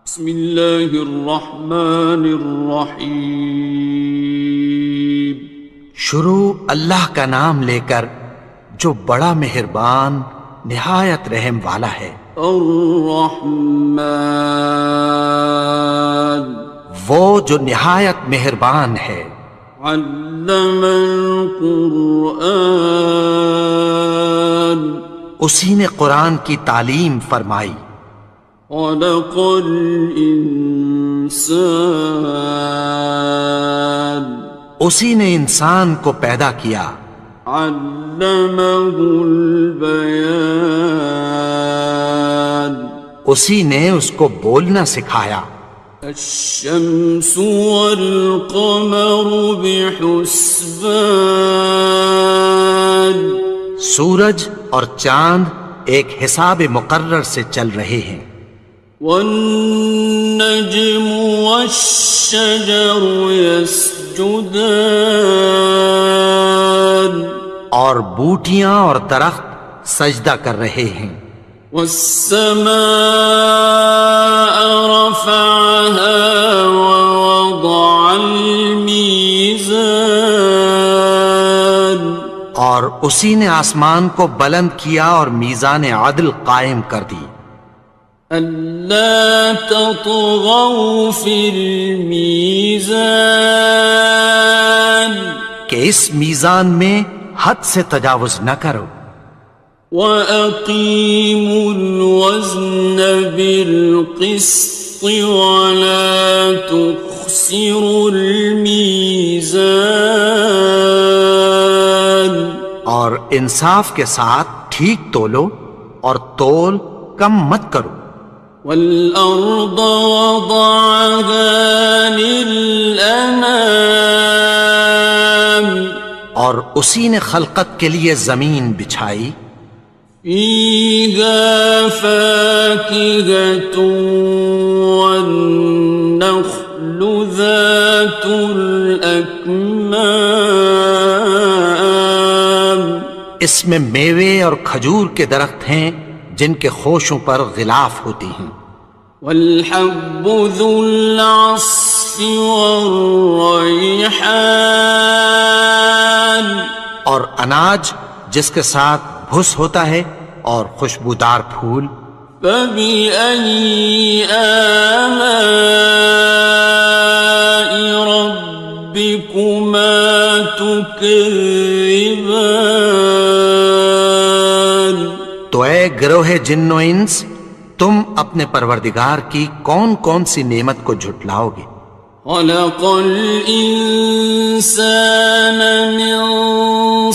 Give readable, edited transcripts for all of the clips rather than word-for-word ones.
بسم اللہ الرحمن الرحیم۔ شروع اللہ کا نام لے کر جو بڑا مہربان نہایت رحم والا ہے۔ الرحمن، وہ جو نہایت مہربان ہے۔ علم القرآن، اسی نے قرآن کی تعلیم فرمائی۔ خلق الانسان، اسی نے انسان کو پیدا کیا۔ علمہ البیان، اسی نے اس کو بولنا سکھایا۔ الشمس والقمر بحسبان، سورج اور چاند ایک حساب مقرر سے چل رہے ہیں۔ والنجم والشجر يسجدان، اور بوٹیاں اور درخت سجدہ کر رہے ہیں۔ والسماء رفعها ووضع الميزان، اور اسی نے آسمان کو بلند کیا اور میزان عدل قائم کر دی۔ ألا تطغوا في الميزان، کہ اس میزان میں حد سے تجاوز نہ کرو۔ وَأَقِيمُوا الْوَزْنَ بِالْقِسْطِ وَلَا تُخْسِرُوا الْمِيزَانَ، اور انصاف کے ساتھ ٹھیک تولو اور تول کم مت کرو۔ وَالْأَرْضَ وَضَعَهَا لِلْأَنَامِ، اور اسی نے خلقت کے لیے زمین بچھائی۔ فِيهَا فَاكِهَةٌ وَالنَّخْلُ ذَاتُ الْأَكْمَامِ، اس میں میوے اور کھجور کے درخت ہیں جن کے خوشوں پر غلاف ہوتی ہیں۔ وَالْحَبُّ ذُو الْعَصْفِ وَالرَّيْحَانِ، اور اناج جس کے ساتھ بھس ہوتا ہے اور خوشبودار پھول۔ فَبِأَيِّ آلَاءِ رَبِّكُمَا تُكَذِّبَانِ، تو اے گروہ جن و انس، تم اپنے پروردگار کی کون کون سی نعمت کو جھٹلاؤ گے؟ خَلَقَ الْإِنسَانَ مِنْ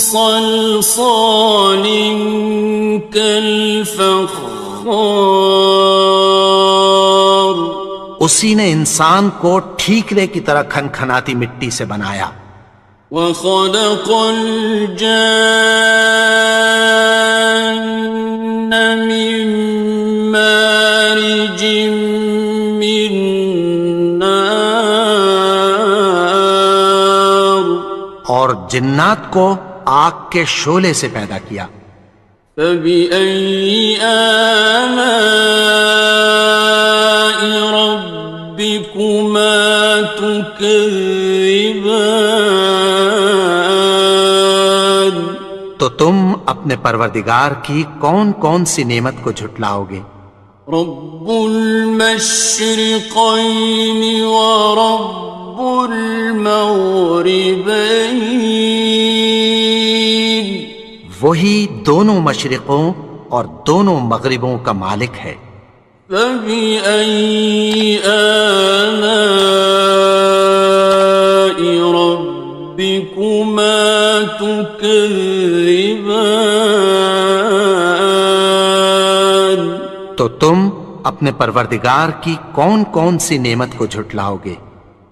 صَلْصَالٍ كَالْفَخَّارِ، اسی نے انسان کو ٹھیکرے کی طرح کھنکھناتی مٹی سے بنایا۔ وَخَلَقَ الْجَانَّ مِن مَّارِجٍ مِّن نَّارٍ، اور جنات کو آگ کے شعلے سے پیدا کیا۔ فَبِأَيِّ آلَاءِ رَبِّكُمَا تُكَذِّبَانِ، تو تم اپنے پروردگار کی کون کون سی نعمت کو جھٹلاؤ گے؟ رب المشرقین ورب المغربین، وہی دونوں مشرقوں اور دونوں مغربوں کا مالک ہے۔ فَبِأَيِّ آلَاءِ رَبِّكُمَا تُكَذِّبَانِ، تو تم اپنے پروردگار کی کون کون سی نعمت کو جھٹلاؤ گے؟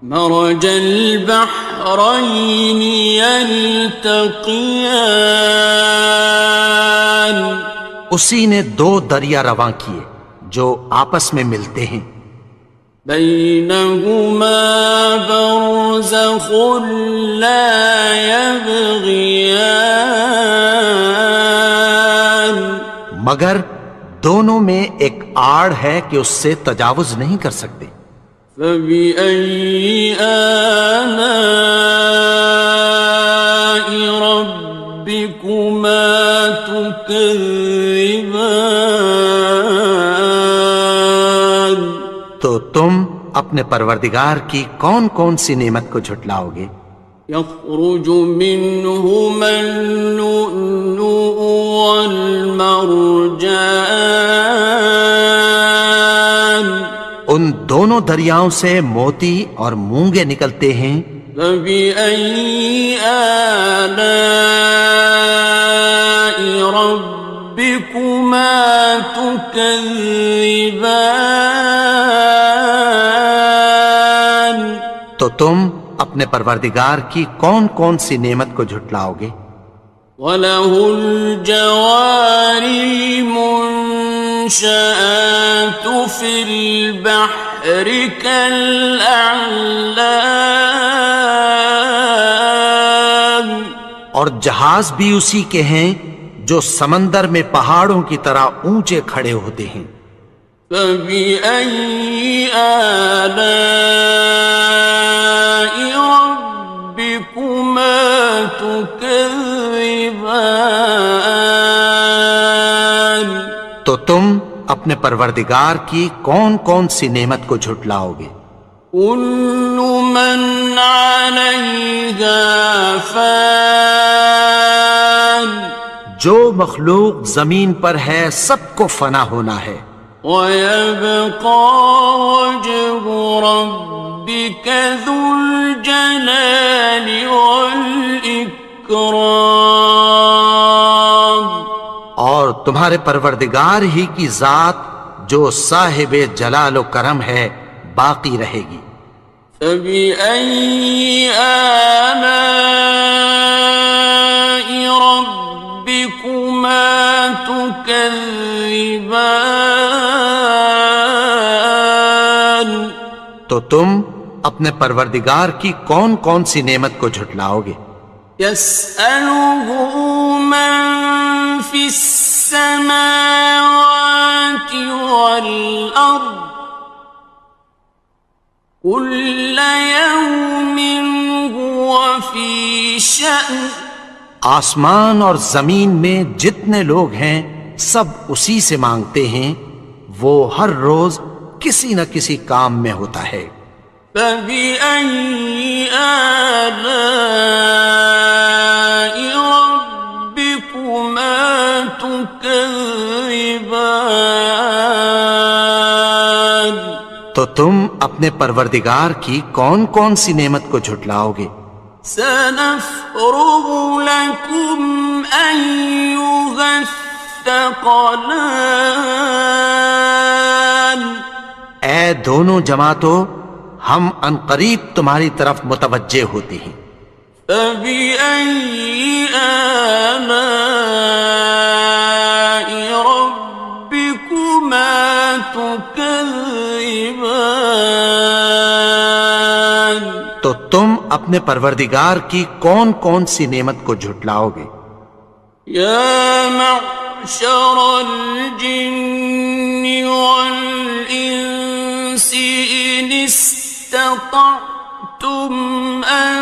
مرج البحرین یلتقیان، اسی نے دو دریا رواں کیے جو آپس میں ملتے ہیں۔ بینہما برزخ لا یبغیان، مگر دونوں میں ایک آڑ ہے کہ اس سے تجاوز نہیں کر سکتے۔ فَبِأَيِّ آلَاءِ رَبِّكُمَا تُكَذِّبَانِ؟ تو تم اپنے پروردگار کی کون کون سی نعمت کو جھٹلاؤ گے؟ يخرج منهما اللؤلؤ والمرجان، ان دونوں دریاؤں سے موتی اور مونگے نکلتے ہیں۔ فبأي آلاء ربكما تكذبان؟ تو تم اپنے پروردگار کی کون کون سی نعمت کو جھٹلاؤ گے؟ وَلَهُ الْجَوَارِ الْمُنشَآتُ فِي الْبَحْرِ كَالْأَعْلَامِ، اور جہاز بھی اسی کے ہیں جو سمندر میں پہاڑوں کی طرح اونچے کھڑے ہوتے ہیں۔ فَبِأَيِّ آلَاءِ رَبِّكُمَا تُكَذِّبَانِ؟ تو تم اپنے پروردگار کی کون کون سی نعمت کو جھٹلاؤ گے؟ كُلُّ مَنْ عَلَيْهَا فَانٍ، جو مخلوق زمین پر ہے سب کو فنا ہونا ہے۔ وَيَبْقَى وَجْهُ رَبِّكَ ذُو الْجَلَالِ وَالْإِكْرَامِ، اور تمہارے پروردگار ہی کی ذات جو صاحب جلال و کرم ہے باقی رہے گی۔ فَبِأَيِّ آلَاءِ رَبِّكُمَا تُكَذِّبَانِ؟ تو تم اپنے پروردگار کی کون کون سی نعمت کو جھٹلاؤ گے؟ يَسْأَلُهُ مَن فِي السَّمَاوَاتِ وَالْأَرْضِ كُلَّ يَوْمٍ هُوَ فِي شَأْنٍ، آسمان اور زمین میں جتنے لوگ ہیں سب اسی سے مانگتے ہیں، وہ ہر روز کسی نہ کسی کام میں ہوتا ہے۔ فَبِأَيِّ آلَاءِ رَبِّكُمَا تُكَذِّبَانِ؟ تو تم اپنے پروردگار کی کون کون سی نعمت کو جھٹلاؤ گے؟ سَنَفْرُغُ لَكُمْ أَيُّهَ الثَّقَلَانِ، اے دونوں جماعتوں ہم عنقریب تمہاری طرف متوجہ ہوتے ہیں۔ فَبِأَيِّ آلَاءِ رَبِّكُمَا تُكَذِّبَانِ؟ تو تم اپنے پروردگار کی کون کون سی نعمت کو جھٹلاؤ گے؟ يَا مَعْشَرَ الْجِنِّ وَالْإِنسِ إِنِ اسْتَطَعْتُمْ أَن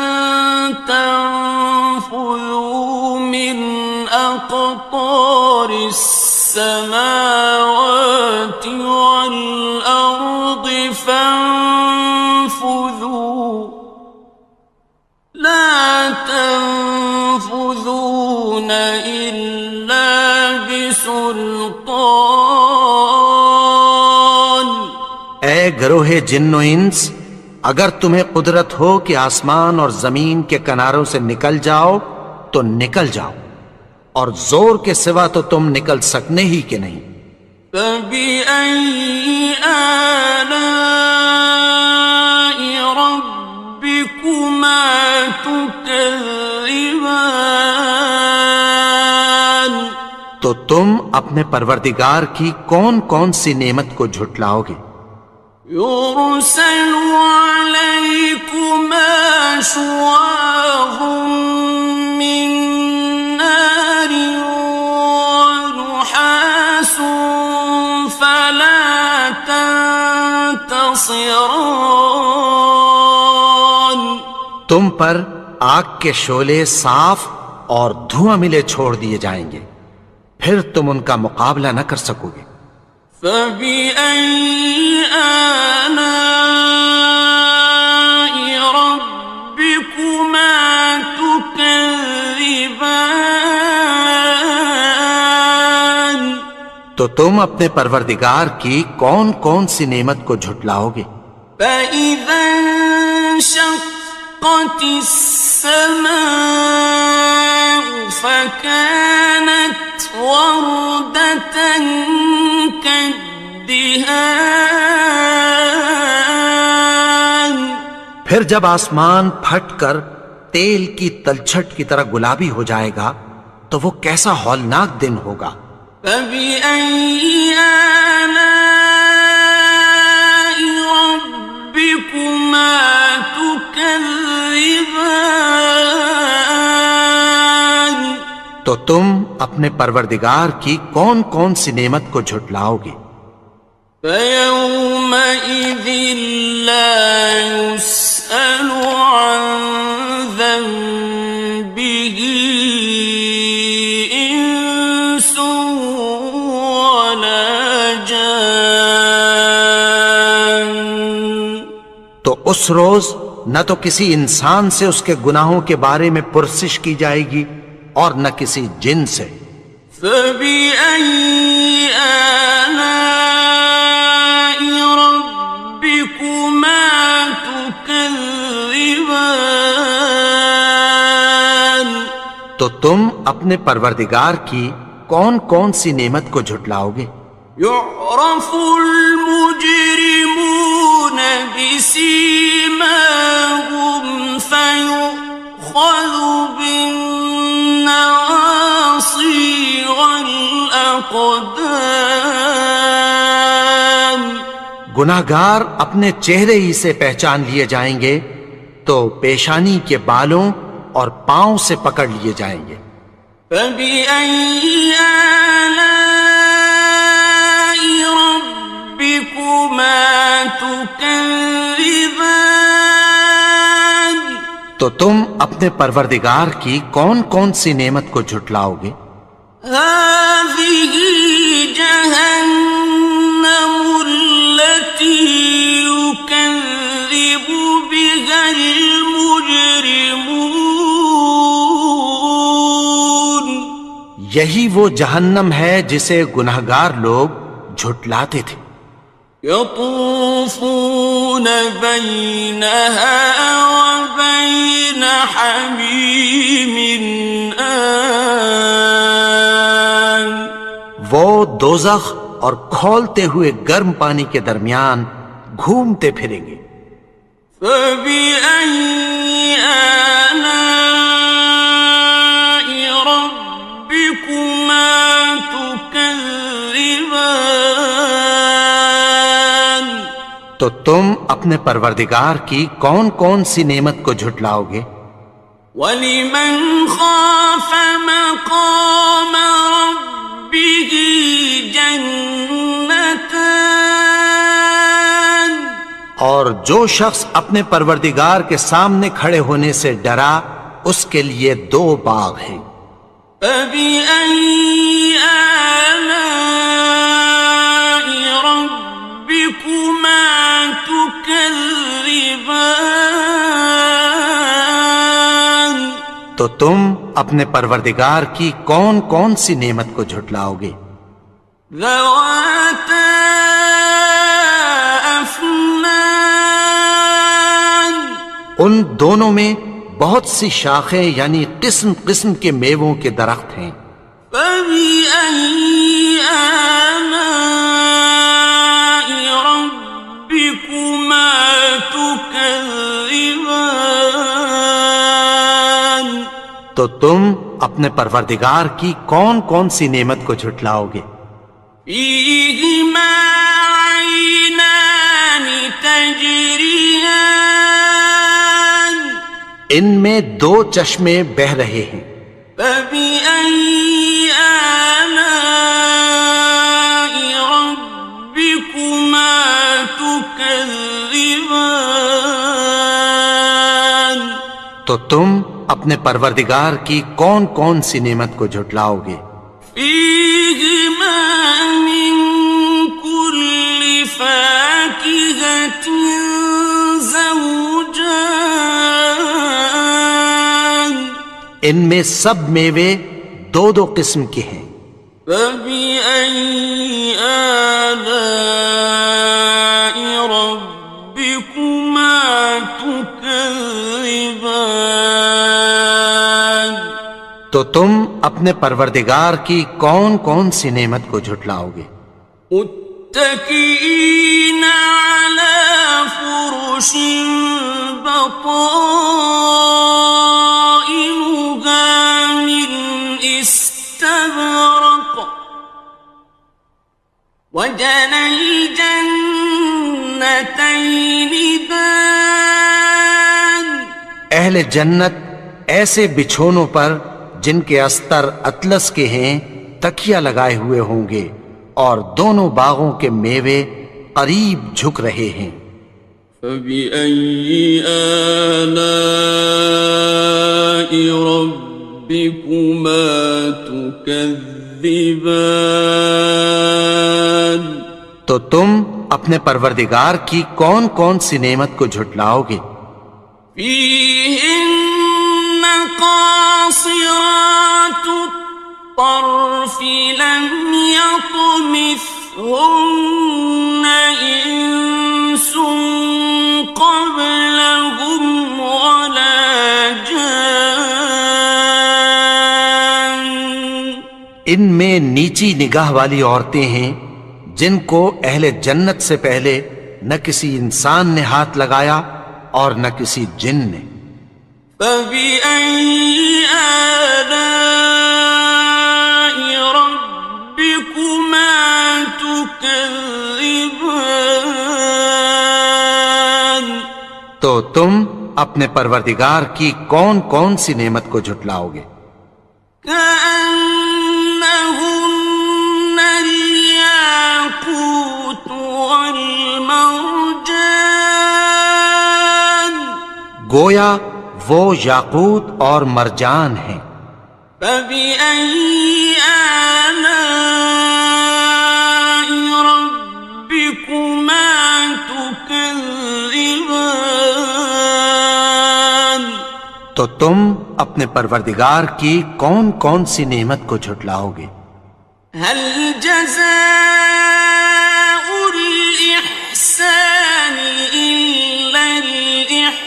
تَنفُذُوا مِنْ أَقْطَارِ السَّمَاوَاتِ وَالْأَرْضِ فَانفُذُوا لَا تَنفُذُونَ إِلَّا بِسُلْطَانٍ۔ اے گروہ جن و انس، اگر تمہیں قدرت ہو کہ آسمان اور زمین کے کناروں سے نکل جاؤ تو نکل جاؤ، اور زور کے سوا تو تم نکل سکنے ہی کہ نہیں۔ فَبِأَيِّ آلَاءِ رَبِّكُمَا تُكَذِّبَانِ؟ تو تم اپنے پروردگار کی کون کون سی نعمت کو جھٹلاؤ گے؟ يُرْسَلُ عَلَيْكُمَا شُوَاظٌ مِّن نَّارٍ وَنُحَاسٌ ينتصران. تم پر آگ کے شعلے صاف اور دھواں ملے چھوڑ دیے جائیں گے، پھر تم ان کا مقابلہ نہ کر سکو گے۔ فبأي آلاء ربكما تكذبان. تو تم اپنے پروردگار کی کون کون سی نعمت کو جھٹلاؤ گے؟ فإذا انشقت السماء فكانت وردة كالدهان. پھر جب آسمان پھٹ کر تیل کی تلچھٹ کی طرح گلابی ہو جائے گا تو وہ کیسا ہولناک دن ہوگا۔ فبأي آلاء ربكما تكذبان. تو تم اپنے پروردگار کی کون کون سی نعمت کو جھٹلاؤ گے؟ فيومئذ لا يسأل عن ذنبه إنس ولا جان. تو اس روز نہ تو کسی انسان سے اس کے گناہوں کے بارے میں پرسش کی جائے گی اور نہ کسی جن سے۔ فبأي آلاء ربكما تكذبان. تو تم اپنے پروردگار کی کون کون سی نعمت کو جھٹلاؤ گے؟ يعرف المجرمون بسيماهم فيؤخذ بالنواصي والأقدام. گناہگار اپنے چہرے ہی سے پہچان لیے جائیں گے تو پیشانی کے بالوں اور پاؤں سے پکڑ لیے جائیں گے۔ فبأي آلاء ربكما تكذبان. تو تم اپنے پروردگار کی کون کون سی نعمت کو جھٹلاؤ گے؟ هذه جهنم التي يكذب بها المجرمون. یہی وہ جہنم ہے جسے گناہگار لوگ جھٹلاتے تھے۔ يطوفون بينها وبين حميم آن. وہ دوزخ اور کھولتے ہوئے گرم پانی کے درمیان گھومتے پھریں گے۔ فبأي آلاء ربكما تكذبان. تو تم اپنے پروردگار کی کون کون سی نعمت کو جھٹلاؤ گے؟ وَلِمَنْ خَافَ مَقَامَ رَبِّهِ جَنَّتَانِ. اور جو شخص اپنے پروردگار کے سامنے کھڑے ہونے سے ڈرا اس کے لیے دو باغ ہیں۔ فَبِأَيِّ آلَاءِ رَبِّكُمَا تُكَذِّبَانِ. تو تم اپنے پروردگار کی کون کون سی نعمت کو جھٹلاؤ گے؟ ذَوَاتَا أَفْنَانٍ. ان دونوں میں بہت سی شاخیں یعنی قسم قسم کے میووں کے درخت ہیں۔ فَبِأَيِّ آلَاءِ رَبِّكُمَا تُكَذِّبَانِ. تو تم اپنے پروردگار کی کون کون سی نعمت کو جھٹلاؤ گے؟ فِيهِمَا عَيْنَانِ تَجْرِيَانِ. ان میں دو چشمے بہہ رہے ہیں۔ فَبِأَيِّ آلَاءِ رَبِّكُمَا تُكَذِّبَانِ. تكذبان تو تم اپنے پروردگار کی کون کون سی نعمت کو جھٹلاؤ گے؟ فيهما من كل فاكهة زوجان ان میں سب میوے دو دو قسم کے ہیں۔ فبأي آلاء ربكما تكذبان تو تم اپنے پروردگار کی کون کون سی نعمت کو جھٹلاؤ گے؟ متكئين على فرش بطائنها من استبرق وجنى الجنتين دان اہل جنت ایسے بچھونوں پر جن کے استر اطلس کے ہیں تکیہ لگائے ہوئے ہوں گے، اور دونوں باغوں کے میوے قریب جھک رہے ہیں۔ فبأي آلاء ربكما تكذبان تو تم اپنے پروردگار کی کون کون سی نعمت کو جھٹلاؤ گے؟ فيهن قاصرات الطرف لم يطمثهن إنس قبلهم ولا جان ان میں نیچی نگاہ والی عورتیں ہیں جن کو اہل جنت سے پہلے نہ کسی انسان نے ہاتھ لگایا اور نہ کسی جن نے۔ فبأي آلاء ربكما تكذبان تو تم اپنے پروردگار کی کون کون سی نعمت کو جھٹلاؤ گے؟ كأنهن الياقوت والمرجان گویا وہ یاقوت اور مرجان ہیں۔ فبأي آلاء ربكما تكذبان تو تم اپنے پروردگار کی کون کون سی نعمت کو جھٹلاؤ گے؟ هل جزاء الإحسان إلا الإحسان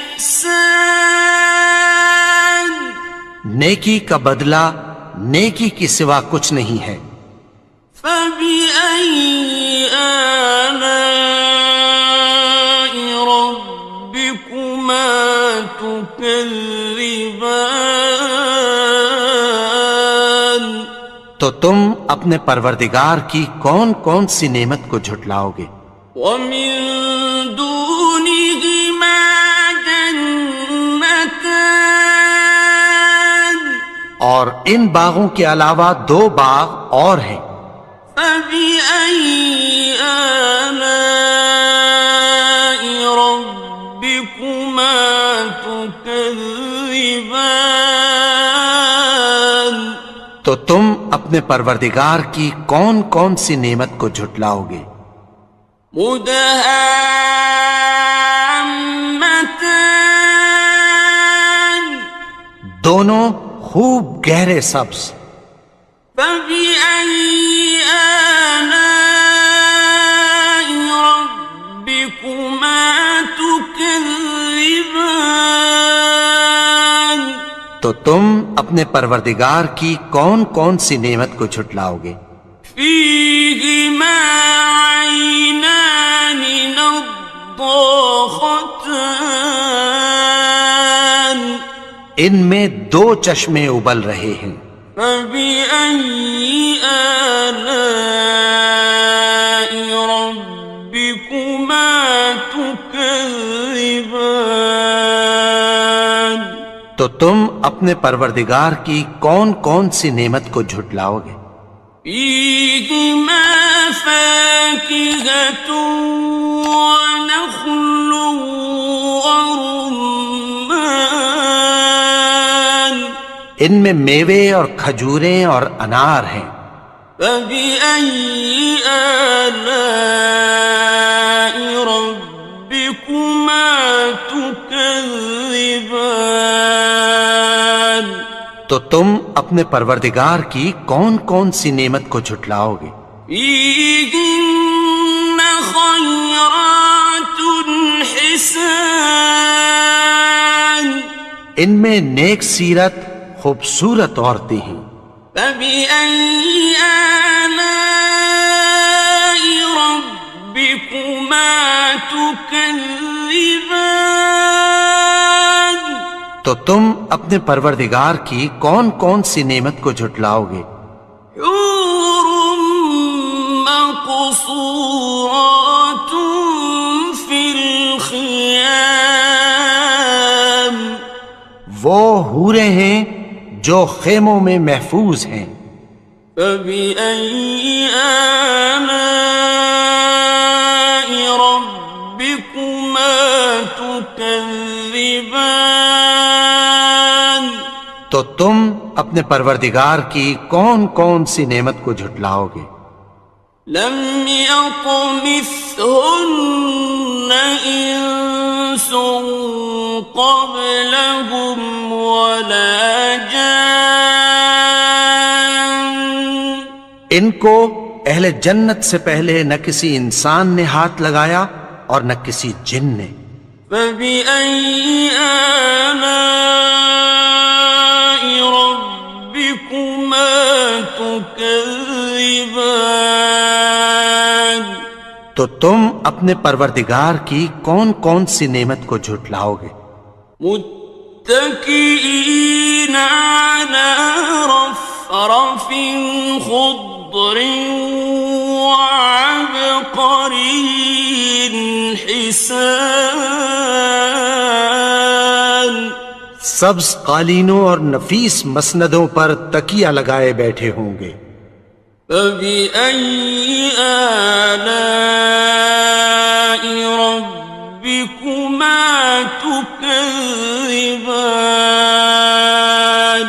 نیکی کا بدلہ نیکی کی سوا کچھ نہیں ہے۔ فبأي آلاء ربكما تكذبان تو تم اپنے پروردگار کی کون کون سی نعمت کو جھٹلاؤ گے؟ ومن دونهما جنتان اور ان باغوں کے علاوہ دو باغ اور ہیں۔ فبأي آلاء ربكما تكذبان تو تم اپنے پروردگار کی کون کون سی نعمت کو جھٹلاؤ گے؟ مدهامتان دونوں خوب گہرے سبز۔ فبأي آلاء ربكما تكذبان تو تم اپنے پروردگار کی کون کون سی نعمت کو جھٹلاؤ گے؟ فيهما عينان نضاختان ان میں دو چشمے ابل رہے ہیں۔ فبأي آلاء ربكما تكذبان تو تم اپنے پروردگار کی کون کون سی نعمت کو جھٹلاؤ گے؟ فيهما فاكهة ونخل ورمان ان میں میوے اور کھجوریں اور انار ہیں. فبأي آلاء ربكما تكذبان تو تم اپنے پروردگار کی کون کون سی نعمت کو جھٹلاؤ گے؟ فيهن خيرات حسان ان میں نیک سیرت خوبصورت عورتیں ہیں. فبأي آلاء ربكما تكذبان تو تم اپنے پروردگار کی کون کون سی نعمت کو جھٹلاؤ گے؟ حور مقصورات في الخيام وہ حوریں ہیں جو خیموں میں محفوظ ہیں. فبأي آلاء ربكما تكذبان تو تم اپنے پروردگار کی کون کون سی نعمت کو جھٹلاؤ گے؟ لم يطمثهن إنس قبلهم ولا جان ان کو اہل جنت سے پہلے نہ کسی انسان نے ہاتھ لگایا اور نہ کسی جن نے. فبأي آلاء ربكما تكذبان تو تم اپنے پروردگار کی کون کون سی نعمت کو جھٹلاؤ گے؟ متكئين على رفرف خضر وعبقري حسان سبز قالینوں اور نفیس مسندوں پر تکیہ لگائے بیٹھے ہوں گے. فبأي آلاء ربكما تكذبان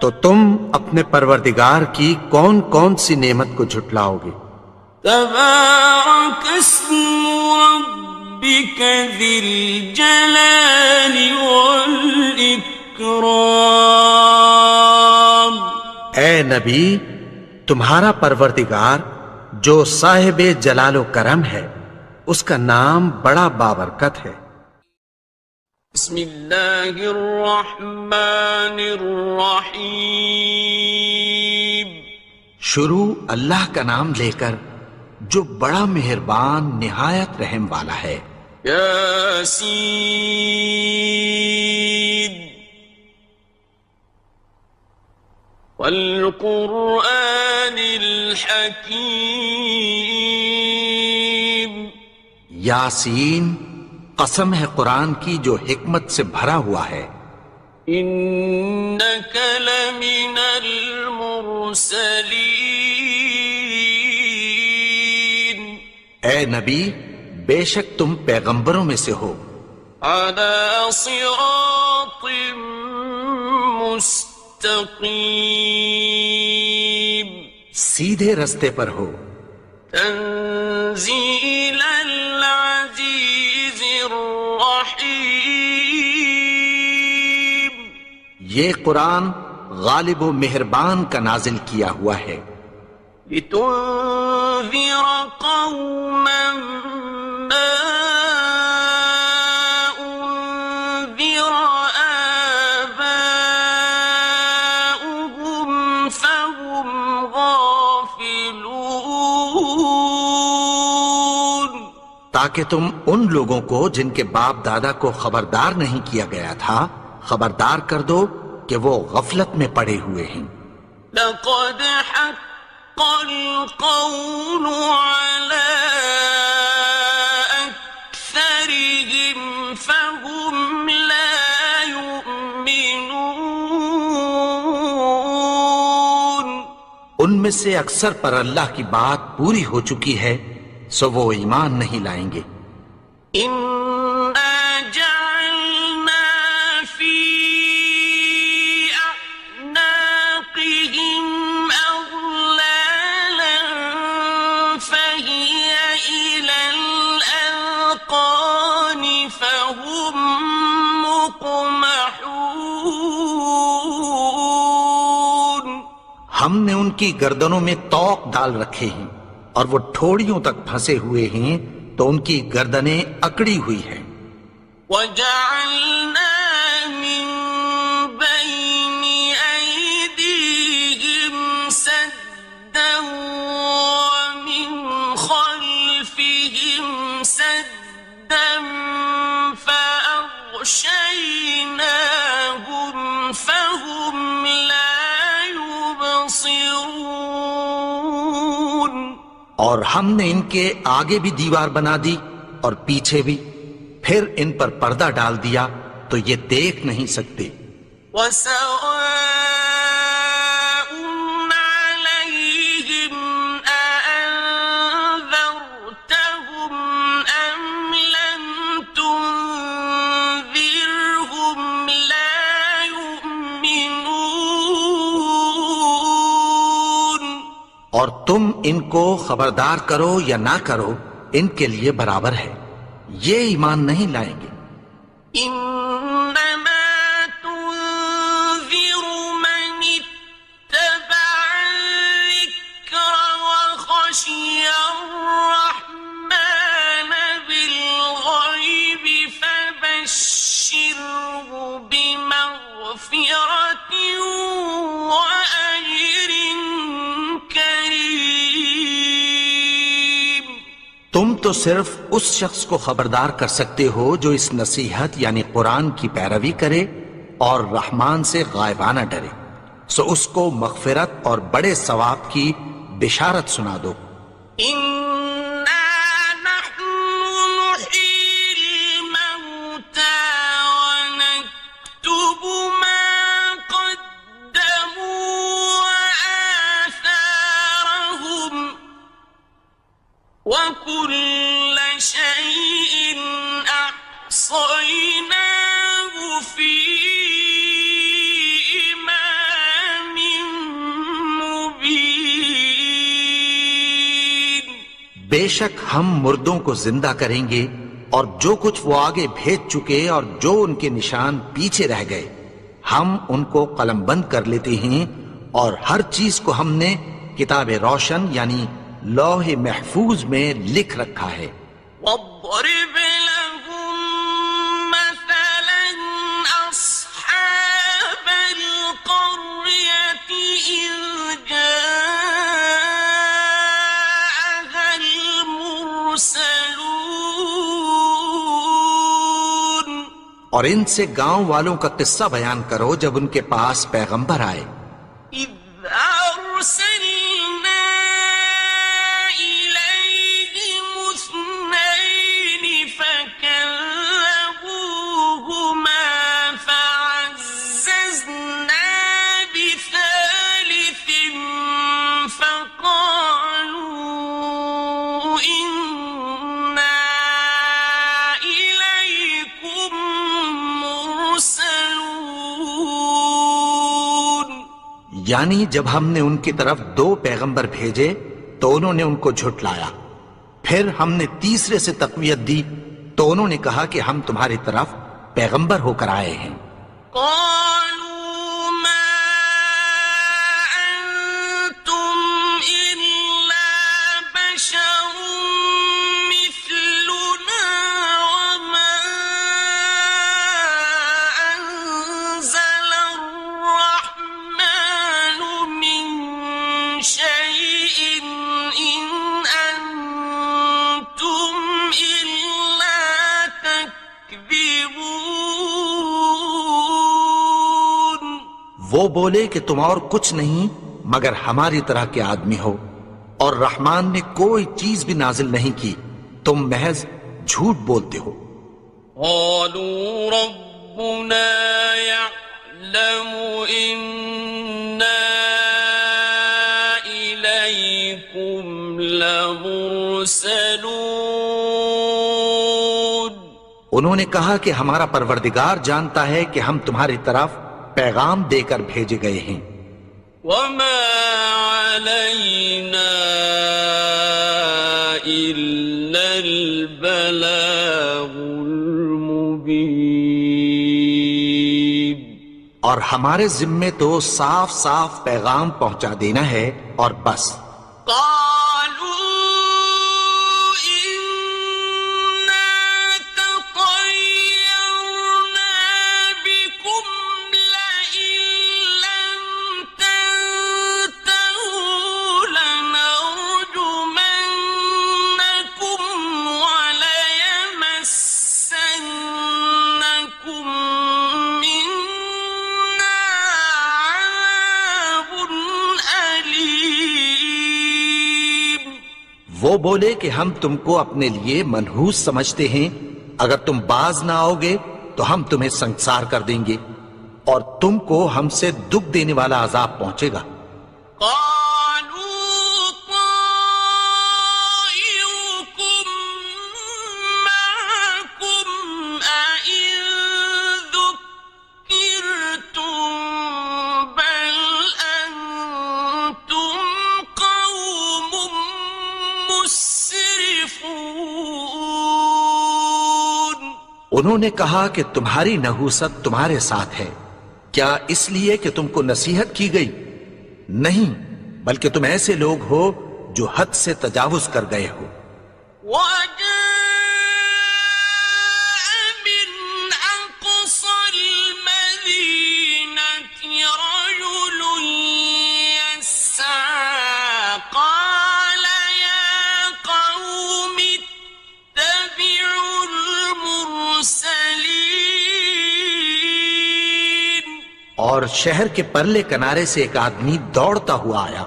تو تم اپنے پروردگار کی کون کون سی نعمت کو جھٹلاؤ گے؟ تبارك اسم ربك ذي الجلال والإكرام اے نبی، تمہارا پروردگار جو صاحب جلال و کرم ہے، اس کا نام بڑا بابرکت ہے. بسم اللہ الرحمن الرحیم شروع اللہ کا نام لے کر جو بڑا مہربان نہایت رحم والا ہے. یاسین والقرآن الحکیم یاسین، قسم ہے قرآن کی جو حکمت سے بھرا ہوا ہے. انک لمن المرسلین اے نبی، بے شک تم پیغمبروں میں سے ہو. علی صراط مستقیم سیدھے رستے پر ہو. تنزیل العزیز الرحیم یہ قرآن غالب و مہربان کا نازل کیا ہوا ہے. لتنذر قوما ما انذر آباؤهم فهم غافلون تاکہ تم ان لوگوں کو جن کے باپ دادا کو خبردار نہیں کیا گیا تھا خبردار کر دو کہ وہ غفلت میں پڑے ہوئے ہیں. لقد حق القول على أكثرهم فهم لا يؤمنون ان میں سے اکثر پر اللہ کی بات پوری ہو چکی ہے سو وہ ایمان نہیں لائیں گے. إنا جعلنا في أعناقهم أغلالا فهي إلى الأذقان فهم مقمحون. ہم نے ان کی گردنوں میں طوق ڈال رکھے ہیں اور وہ ٹھوڑیوں تک پھنسے ہوئے ہیں تو ان کی گردنیں اکڑی ہوئی ہیں. وَجَعَلْنَا مِن بَيْنِ أَيْدِيهِمْ سَدًّا وَمِنْ خَلْفِهِمْ سَدًّا فَأَغْشَيْنَاهُمْ فَهُمْ لَا يُبْصِرُونَ. اور ہم نے ان کے آگے بھی دیوار بنا دی اور پیچھے بھی، پھر ان پر پردہ ڈال دیا تو یہ دیکھ نہیں سکتے. وَسَوَاءٌ عَلَيْهِمْ أَأَنذَرْتَهُمْ أَمْ لَمْ تُنذِرْهُمْ لَا يُؤْمِنُونَ. اور تم ان کو خبردار کرو یا نہ کرو ان کے لیے برابر ہے، یہ ایمان نہیں لائیں گے. إنما تنذر من اتبع الذكر وخشي الرحمن بالغيب فبشره بمغفرة وأجر كريم. تم تو صرف اس شخص کو خبردار کر سکتے ہو جو اس نصیحت یعنی قرآن کی پیروی کرے اور رحمان سے غائبانہ ڈرے، سو اس کو مغفرت اور بڑے ثواب کی بشارت سنا دو. إنا نحن نحيي الموتى ونكتب ما قدموا وآثارهم وكل شيء أحصيناه في إمام مبين. بے شک ہم مردوں کو زندہ کریں گے اور جو کچھ وہ آگے بھیج چکے اور جو ان کے نشان پیچھے رہ گئے ہم ان کو قلم بند کر لیتے ہیں، اور ہر چیز کو ہم نے کتاب روشن یعنی لوح محفوظ میں لکھ رکھا ہے. واضرب لهم مثلا أصحاب القرية إذ جاءها المرسلون. اور ان سے گاؤں والوں کا قصہ بیان کرو جب ان کے پاس پیغمبر آئے. إذ أرسلنا إليهم اثنين فكذبوهما فعززنا بثالث فقالوا إنا إليكم مرسلون. یعنی جب ہم نے ان کی طرف 2 پیغمبر بھیجے تو انہوں نے ان کو جھٹلایا، پھر ہم نے تیسرے سے تقویت دی تو انہوں نے کہا کہ ہم تمہاری طرف پیغمبر ہو کر آئے ہیں. قالوا ما أنتم إلا بشر مثلنا وما أنزل الرحمن من شيء إن أنتم إلا تكذبون. وہ بولے کہ تم اور کچھ نہیں مگر ہماری طرح کے آدمی ہو، اور رحمان نے کوئی چیز بھی نازل نہیں کی، تم محض جھوٹ بولتے ہو. قالوا ربنا يعلم إنا إليكم مُرْسَلُونَ انہوں نے کہا کہ ہمارا پروردگار جانتا ہے کہ ہم تمہاری طرف پیغام دے کر بھیجے گئے ہیں، وَمَا عَلَيْنَا إِلَّا الْبَلَاغُ الْمُبِينُ اور ہمارے ذمے تو صاف صاف پیغام پہنچا دینا ہے اور بس۔ وہ بولے کہ ہم تم کو اپنے لیے منحوس سمجھتے ہیں، اگر تم باز نہ آؤ گے تو ہم تمہیں سنسار کر دیں گے اور تم کو ہم سے دکھ دینے والا عذاب پہنچے گا۔ انہوں نے کہا کہ تمہاری نحوست تمہارے ساتھ ہے، کیا اس لیے کہ تم کو نصیحت کی گئی؟ نہیں، بلکہ تم ایسے لوگ ہو جو حد سے تجاوز کر گئے ہو۔ اور شہر کے پرلے کنارے سے ایک آدمی دوڑتا ہوا آیا،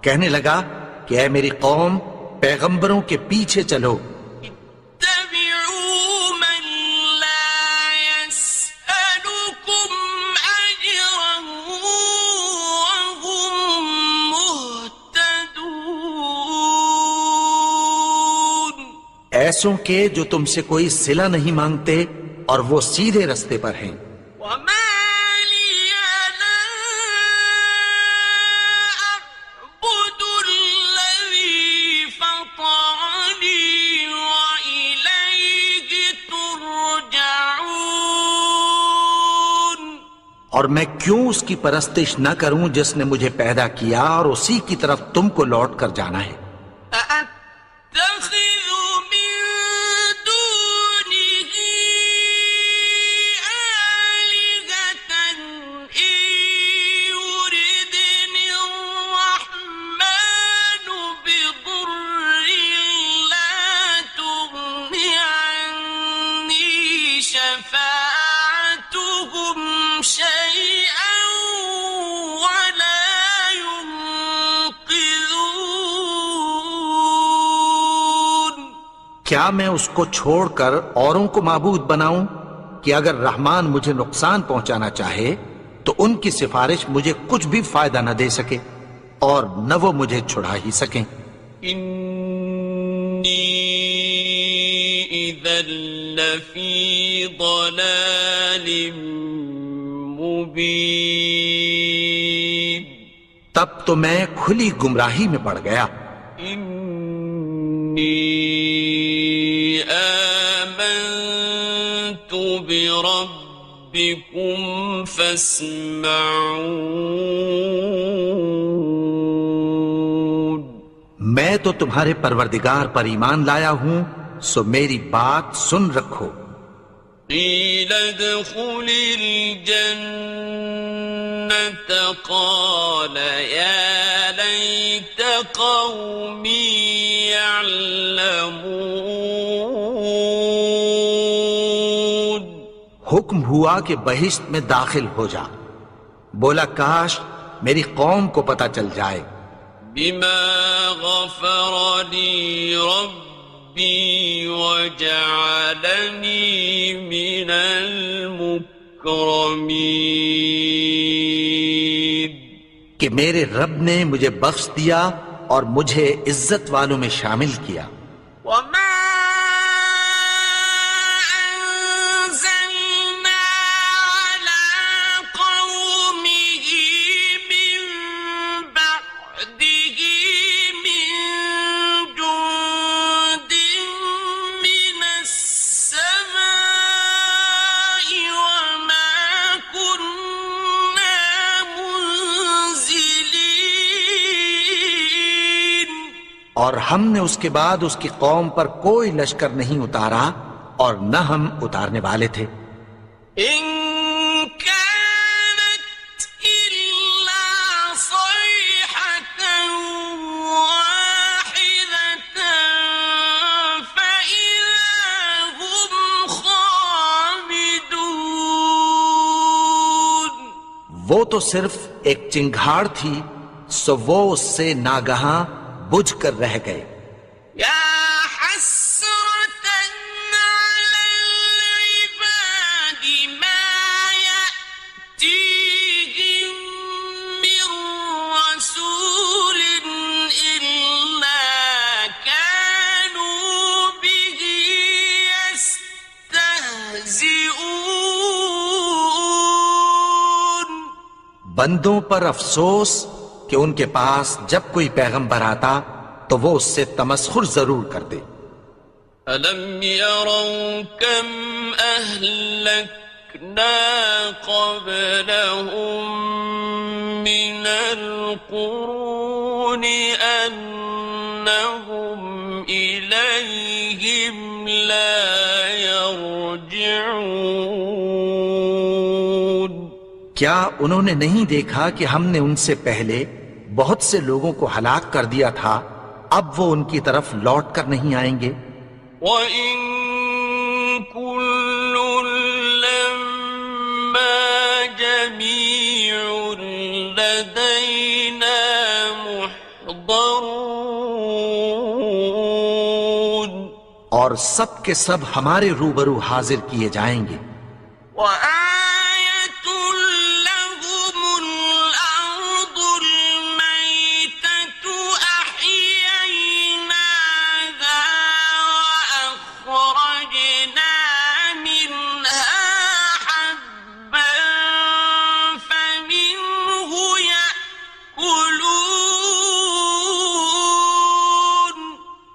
کہنے لگا کہ اے میری قوم، پیغمبروں کے پیچھے چلو، ایسوں کے جو تم سے کوئی صلہ نہیں مانگتے اور وہ سیدھے رستے پر ہیں۔ اور میں کیوں اس کی پرستش نہ کروں جس نے مجھے پیدا کیا اور اسی کی طرف تم کو لوٹ کر جانا ہے۔ کیا میں اس کو چھوڑ کر اوروں کو معبود بناؤں کہ اگر رحمان مجھے نقصان پہنچانا چاہے تو ان کی سفارش مجھے کچھ بھی فائدہ نہ دے سکے اور نہ وہ مجھے چھڑا ہی سکیں۔ انی اذا لفی ضلال مبین، تب تو میں کھلی گمراہی میں پڑ گیا۔ آمنت بربکم فاسمعون، میں تو تمہارے پروردگار پر ایمان لایا ہوں، سو میری بات سن رکھو۔ قیل ادخل الجنة قال یا لیت قومی یعلمون، حکم ہوا کہ بہشت میں داخل ہو جا، بولا کاش میری قوم کو پتہ چل جائے۔ بما غفر لی ربی وجعلنی من المکرمین، کہ میرے رب نے مجھے بخش دیا اور مجھے عزت والوں میں شامل کیا۔ اور ہم نے اس کے بعد اس کی قوم پر کوئی لشکر نہیں اتارا اور نہ ہم اتارنے والے تھے. إن كانت إلا صيحة واحدة فإذا هم خامدون. وہ تو صرف ایک چنگھاڑ تھی، سو وہ اس سے ناگہاں بجھ کر رہ گئے. يا حسرة على العباد ما يأتيهم من رسول إلا كانوا به يستهزئون. بندوں پر افسوس کہ ان کے پاس جب کوئی پیغمبر آتا تو وہ اس سے تمسخر ضرور کرتے. أَلَمْ يَرَوْا كَمْ أَهْلَكْنَا قَبْلَهُمْ مِنَ الْقُرُونِ أَنَّهُمْ إِلَيْهِمْ لَا يَرْجِعُونَ. کیا انہوں نے نہیں دیکھا کہ ہم نے ان سے پہلے بہت سے لوگوں کو ہلاک کر دیا تھا، اب وہ ان کی طرف لوٹ کر نہیں آئیں گے. وَإِن كُلٌّ لَّمَّا جَمِيعٌ لَّدَيْنَا مُحْضَرُونَ. اور سب کے سب ہمارے روبرو حاضر کیے جائیں گے. وَآيَةٌ لَّهُمُ الْأَرْضُ الْمَيْتَةُ أَحْيَيْنَاهَا وَأَخْرَجْنَا مِنْهَا حَبًّا فَمِنْهُ يَأْكُلُونَ.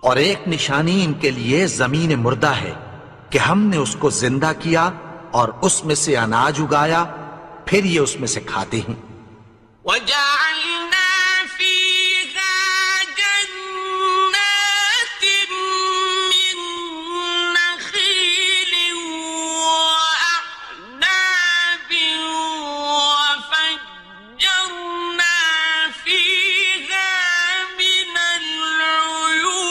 اور ایک نشانی ان کے لیے زمین مردہ ہے کہ ہم نے اس کو زندہ کیا اور اس میں سے اناج اگایا، پھر یہ اس میں سے کھاتے ہیں. وَجَعَلْنَا فِيهَا جَنَّاتٍ مِّن نَّخِيلٍ وَأَعْنَابٍ وَفَجَّرْنَا فِيهَا مِنَ الْعُيُونِ.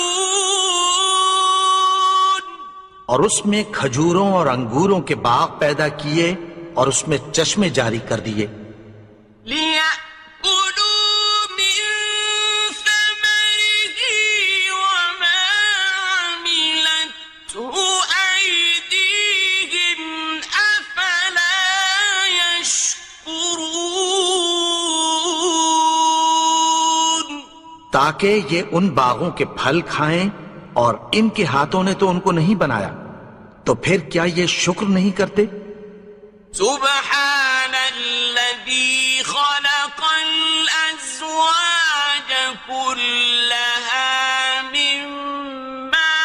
اور اس میں کھجوروں اور انگوروں کے باغ پیدا کیے اور اس میں چشمے جاری کر دیے. لِيَأْكُلُوا مِن ثَمَرِهِ وَمَا عَمِلَتْهُ أَيْدِيهِمْ أَفَلَا يَشْكُرُونَ. تاکہ یہ ان باغوں کے پھل کھائیں اور ان کے ہاتھوں نے تو ان کو نہیں بنایا، تو پھر کیا یہ شکر نہیں کرتے؟ سبحان الذي خلق الأزواج كلها مما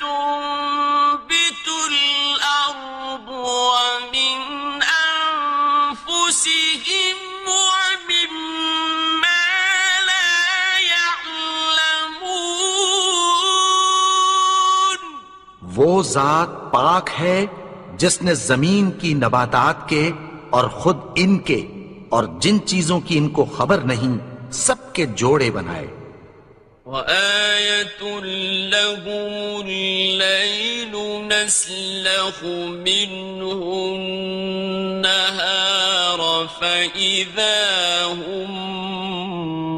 تنبت الأرض ومن أنفسهم ومما لا يعلمون. وہ ذات پاک ہے جس نے زمین کی نباتات کے اور خود ان کے اور جن چیزوں کی ان کو خبر نہیں سب کے جوڑے بنائے. وَآيَةٌ لَّهُمُ اللَّيْلُ نَسْلَخُ مِنْهُ النَّهَارَ فَإِذَا هُم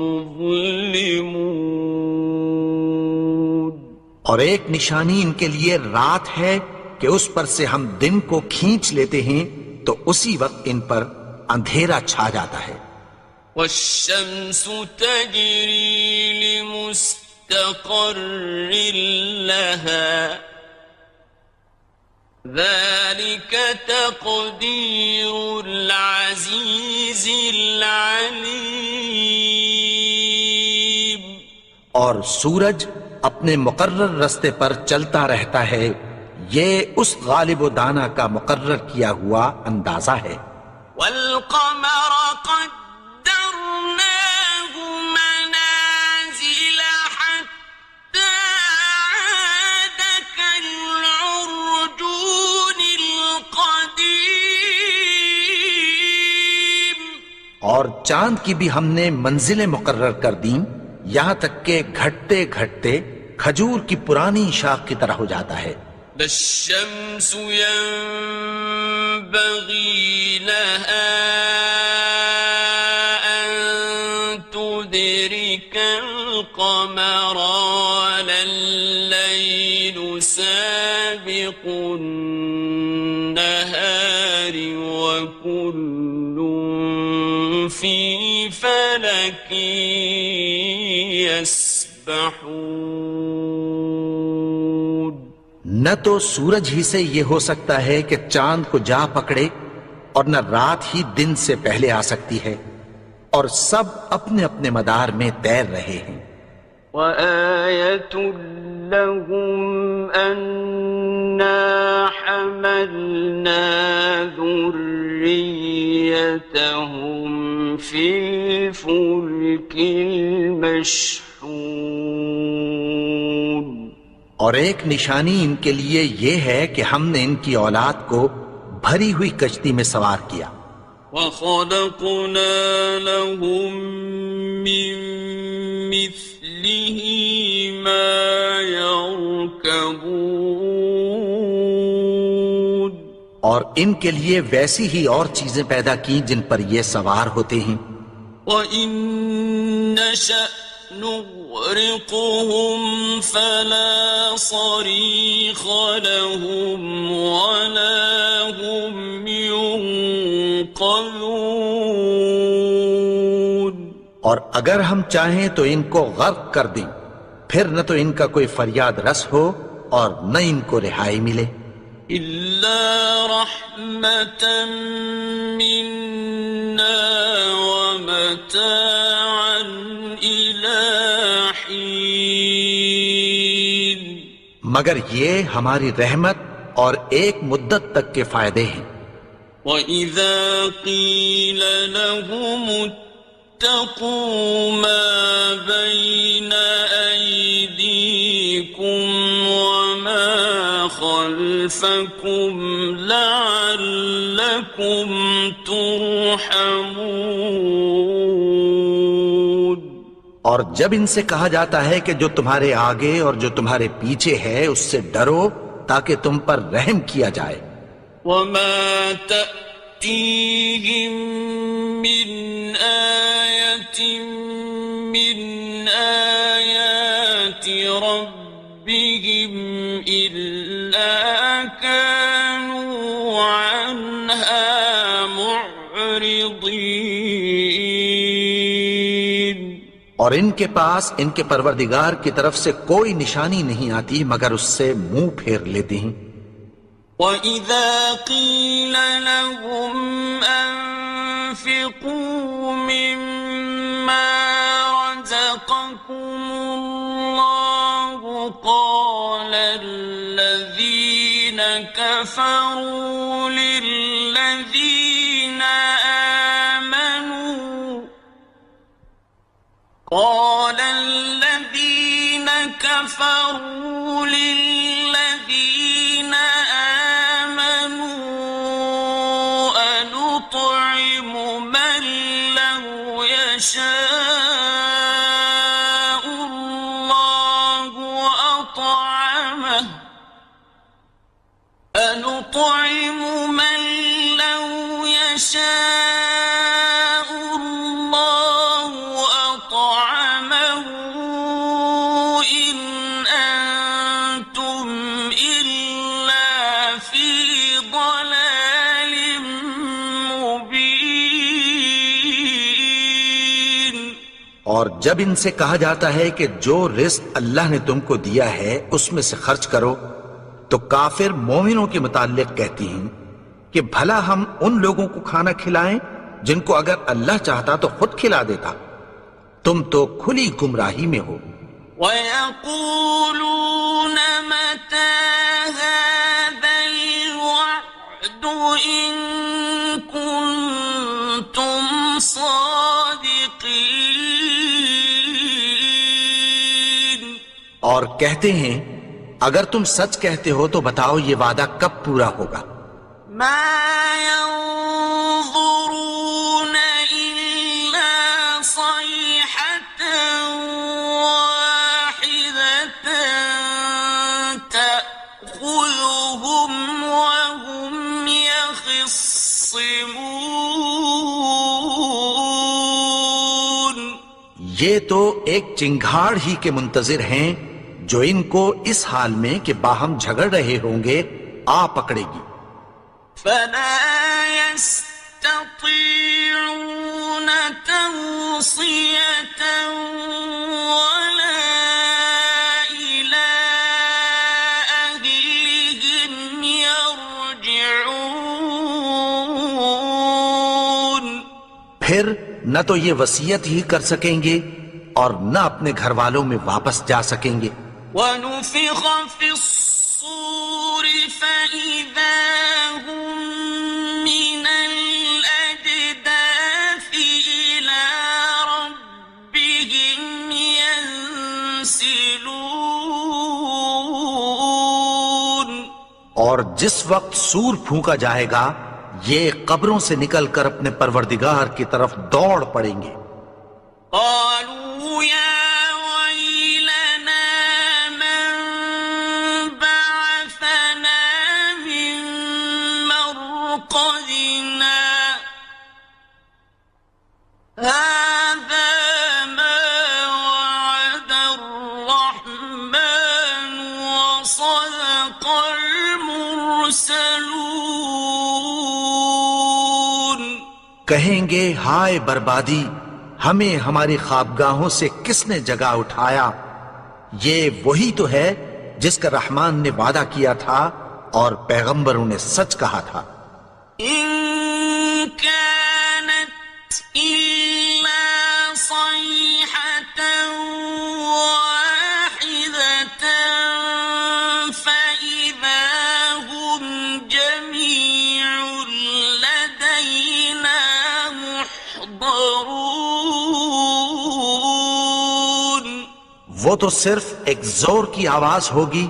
مُظْلِمُونَ. اور ایک نشانی ان کے لیے رات ہے کہ اس پر سے ہم دن کو کھینچ لیتے ہیں تو اسی وقت ان پر اندھیرا چھا جاتا ہے. وَالشَّمْسُ تَجْرِي لِمُسْتَقَرٍّ لَّهَا ذَلِكَ تَقْدِيرُ الْعَزِيزِ الْعَلِيمِ. اور سورج اپنے مقرر رستے پر چلتا رہتا ہے، یہ اس غالب و دانا کا مقرر کیا ہوا اندازہ ہے. وَالْقَمَرَ قَدَّرْنَاهُ مَنَازِلَ حَتَّى اور چاند کی بھی ہم نے منزلیں مقرر کر دیں یہاں تک کہ گھٹتے گھٹتے کھجور کی پرانی شاخ کی طرح ہو جاتا ہے. الشمس ينبغي لها أن تدرك القمر ولا الليل سابق النهار وكل في فلك يسبحون. نہ تو سورج ہی سے یہ ہو سکتا ہے کہ چاند کو جا پکڑے اور نہ رات ہی دن سے پہلے آ سکتی ہے، اور سب اپنے اپنے مدار میں تیر رہے ہیں. وَآيَةٌ لَهُمْ أَنَّا حَمَلْنَا ذُرِّيَّتَهُمْ فِي الْفُلْكِ الْمَشْحُونِ. اور ایک نشانی ان کے لیے یہ ہے کہ ہم نے ان کی اولاد کو بھری ہوئی کشتی میں سوار کیا. وَخَلَقْنَا لَهُم مِّن مِّثْلِهِ مَا يَرْكَبُونَ. اور ان کے لیے ویسی ہی اور چیزیں پیدا کی جن پر یہ سوار ہوتے ہیں. وَإِن نَّشَأْ نُغْرِقْهُمْ فَلَا صَرِيخَ لَهُمْ وَلَا هُمْ يُنقَذُونَ. اور اگر ہم چاہیں تو ان کو غرق کر دیں، پھر نہ تو ان کا کوئی فریاد رس ہو اور نہ ان کو رہائی ملے. إِلَّا رَحْمَةً مِّنَّا وَمَتَاعًا إِلَىٰ حِينٍ. مگر یہ ہماری رحمت اور ایک مدت تک کے فائدے ہیں. وَإِذَا قِيلَ لَهُمُ اتَّقُوا مَا بَيْنَ أَيْدِيكُمْ وَمَا خَلْفَكُمْ لَعَلَّكُمْ تُرْحَمُونَ. اور جب ان سے کہا جاتا ہے کہ جو تمہارے آگے اور جو تمہارے پیچھے ہے اس سے ڈرو تاکہ تم پر رحم کیا جائے. وَمَا تَأْتِيهِم مِّنْ آيَةٍ مِّنْ آيَاتِ رَبِّهِمْ إِلَّا كَانُوا عَنْهَا مُعْرِضِينَ. اور ان کے پاس ان کے پروردگار کی طرف سے کوئی نشانی نہیں آتی مگر اس سے منہ پھیر لیتے ہیں. وَإِذَا قِيلَ لَهُمْ أَنفِقُوا مِمَّا رَزَقَكُمُ اللَّهُ قَالَ الَّذِينَ كَفَرُوا لِلَّذِينَ آمَنُوا أَنُطْعِمُ مَن لَّوْ يَشَاءُ اللَّهُ أَطْعَمَهُ أَنُطْعِمُ مَن لَّوْ يَشَاءُ اللَّهُ أَطْعَمَهُ إِنْ أَنتُمْ إِلَّا فِي ضَلَالٍ مُّبِينٍ. اور جب ان سے کہا جاتا ہے کہ جو رزق اللہ نے تم کو دیا ہے اس میں سے خرچ کرو تو کافر مومنوں کے متعلق کہتی ہیں کہ بھلا ہم ان لوگوں کو کھانا کھلائیں جن کو اگر اللہ چاہتا تو خود کھلا دیتا. تم تو کھلی گمراہی میں ہو. وَيَقُولُونَ مَتَىٰ هَٰذَا الْوَعْدُ إِن كُنتُمْ صَادِقِينَ. اور کہتے ہیں اگر تم سچ کہتے ہو تو بتاؤ یہ وعدہ کب پورا ہوگا. مَا يَنظُرُونَ إِلَّا يخصمون یہ تو ایک چنگھاڑ ہی کے منتظر ہیں جو ان کو اس حال میں کہ باہم جھگڑ رہے ہوں گے آ پکڑے گی. فلا يستطيعون توصية ولا إلى أهلهم يرجعون. پھر نہ تو یہ وصیت ہی کر سکیں گے اور نہ اپنے گھر والوں میں واپس جا سکیں گے. ونفخ في الصور فإذا هم من الأجداث إلى ربهم ينسلون. اور جس وقت سور پھونکا جائے گا یہ قبروں سے نکل کر اپنے پروردگار کی طرف دوڑ پڑیں گے. قالوا يا ويلنا من بعثنا من مرقدنا هذا ما وعد الرحمن وصدق المرسلون. کہیں گے ہائے بربادی، ہمیں ہماری خوابگاہوں سے کس نے جگا اٹھایا؟ یہ وہی تو ہے جس کا رحمان نے وعدہ کیا تھا اور پیغمبروں نے سچ کہا تھا. إن كانت إلا صيحة واحدة فإذا هم جميع لدينا محضرون. وہ تو صرف ایک زور کی آواز ہوگی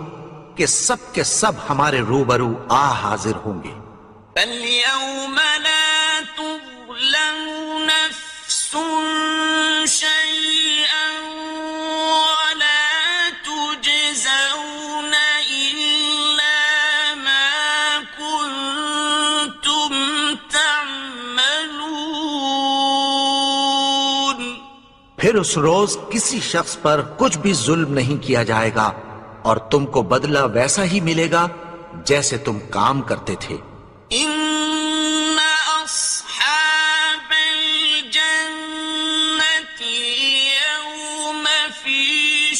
کہ سب کے سب ہمارے روبرو آ حاضر ہوں گے. فاليوم لا تظلم نفس شيئا ولا تجزون إلا ما كنتم تعملون. پھر اس روز کسی شخص پر کچھ بھی ظلم نہیں کیا جائے گا اور تم کو بدلہ ویسا ہی ملے گا جیسے تم کام کرتے تھے. إن أصحاب الجنة اليوم في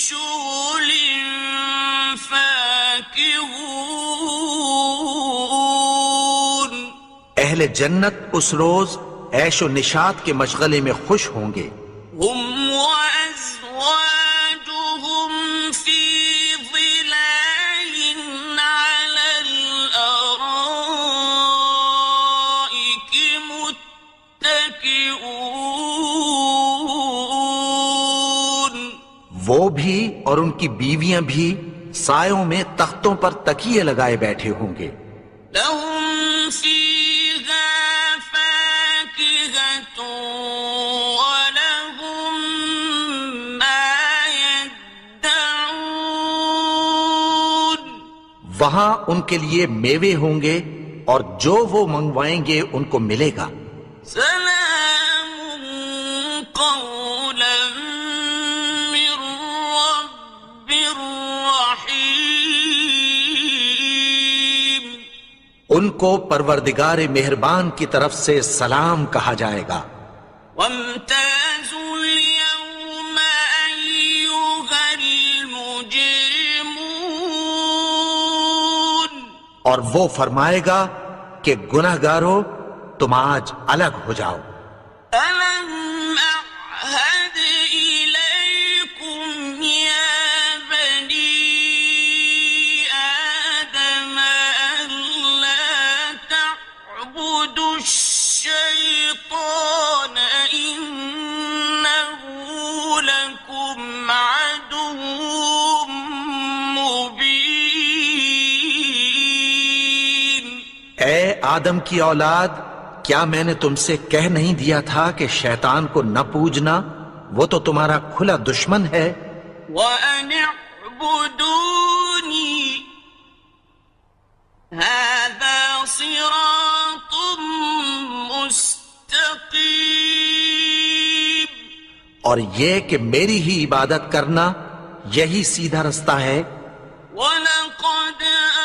شغل فاكهون. اہل جنت اس روز عیش و نشاط کے مشغلے میں خوش ہوں گے. هم وأزواجهم في ظلال على الأرائك متكئون. وہ بھی اور ان کی بیویاں بھی سایوں میں تختوں پر تکیے لگائے بیٹھے ہوں گے. لهم فيها فاكهة ولهم ما يدعون. وہاں ان کے لیے میوے ہوں گے اور جو وہ منگوائیں گے ان کو ملے گا. سلام قولا من رب رحيم. ان کو پروردگار مہربان کی طرف سے سلام کہا جائے گا. وامتازوا اليوم أيها المجرمون. اور وہ فرمائے گا کہ گناہگارو تم آج الگ ہو جاؤ. ألم أعهد إليكم يا بني آدم ألا تعبدوا الشيطان إنه لكم عدو مبين. اے آدم کی اولاد، کیا میں نے تم سے کہہ نہیں دیا تھا کہ شیطان کو نہ پوجنا؟ وہ تو تمہارا کھلا دشمن ہے. وأن اعبدوني هذا صراط اور یہ کہ میری ہی عبادت کرنا یہی سیدھا رستہ ہے۔ وَلَقَدْ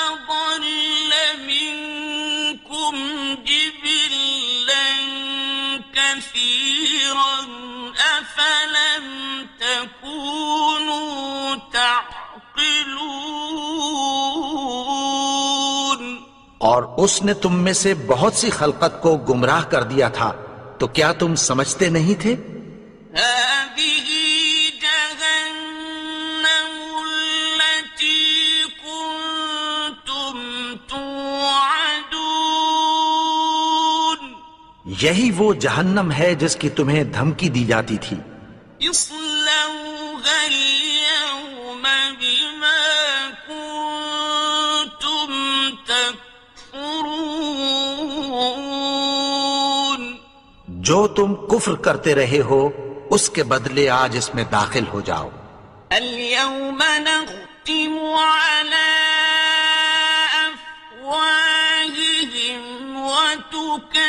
أَضَلَّ مِنكُمْ جِبِلًّا كَثِيرًا أَفَلَمْ تَكُونُوا تَعْقِلُونَ۔ اور اس نے تم میں سے بہت سی خلقت کو گمراہ کر دیا تھا، تو کیا تم سمجھتے نہیں تھے؟ هذه جهنم التي كنتم توعدون۔ یہی وہ جہنم ہے جس کی تمہیں دھمکی دی جاتی تھی۔ اصلوها اليوم بما كنتم تكفرون۔ جو تم کفر کرتے رہے ہو اس کے بدلے آج اس میں داخل ہو جاؤ۔ اليوم نختم على أفواههم وتكلمنا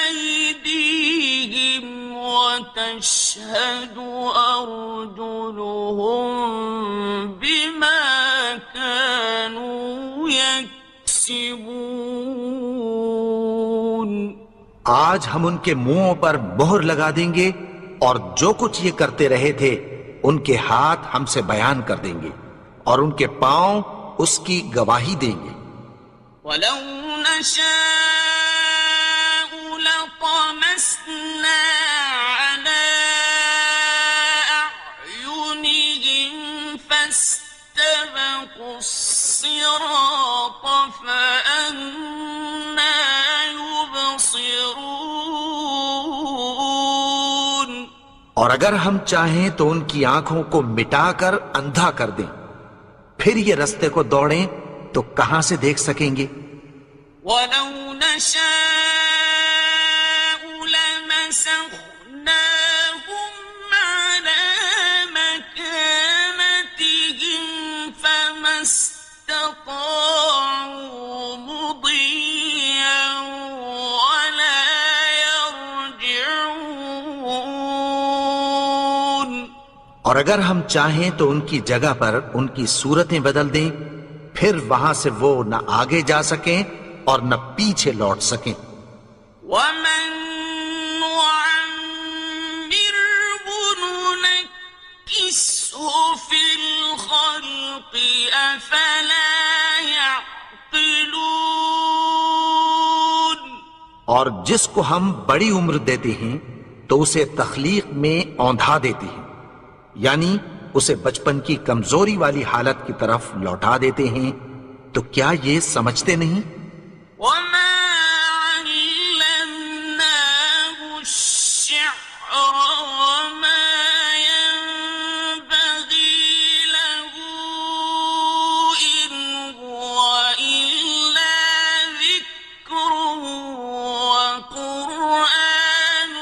أيديهم وتشهد أرجلهم بما كانوا يكسبون۔ آج ہم ان کے منہوں پر مہر لگا دیں گے اور جو کچھ یہ کرتے رہے تھے ان کے ہاتھ ہم سے بیان کر دیں گے اور ان کے پاؤں اس کی گواہی دیں گے۔ وَلَوْ نَشَاءُ لَطَمَسْنَا عَلَىٰ أَعْيُنِهِمْ فَاسْتَبَقُوا الصِّرَاطَ فَأَنَّىٰ يُبْصِرُونَ۔ اور اگر ہم چاہیں تو ان کی آنکھوں کو مٹا کر اندھا کر دیں، پھر یہ رستے کو دوڑیں تو کہاں سے دیکھ سکیں گے؟ وَلَوْ نَشَاءُ لَمَسَخْنَاهُمْ عَلَىٰ مَكَانَتِهِمْ فَمَا اسْتَطَاعُوا مُضِيًّا وَلَا يَرْجِعُونَ۔ اور اگر ہم چاہیں تو ان کی جگہ پر ان کی صورتیں بدل دیں، پھر وہاں سے وہ نہ آگے جا سکیں اور نہ پیچھے لوٹ سکیں۔ وَمَن نُّعَمِّرْهُ نُنَكِّسْهُ فِي الْخَلْقِ أَفَلَا يَعْقِلُونَ۔ اور جس کو ہم بڑی عمر دیتے ہیں تو اسے تخلیق میں اوندھا دیتے ہیں، یعنی اسے بچپن کی کمزوری والی حالت کی طرف لوٹا دیتے ہیں، تو کیا یہ سمجھتے نہیں؟ وَمَا عَلَّمْنَاهُ الشِّعْرَ وَمَا يَنبَغِي لَهُ إِنْ هُوَ إِلَّا ذِكْرٌ وَقُرْآنٌ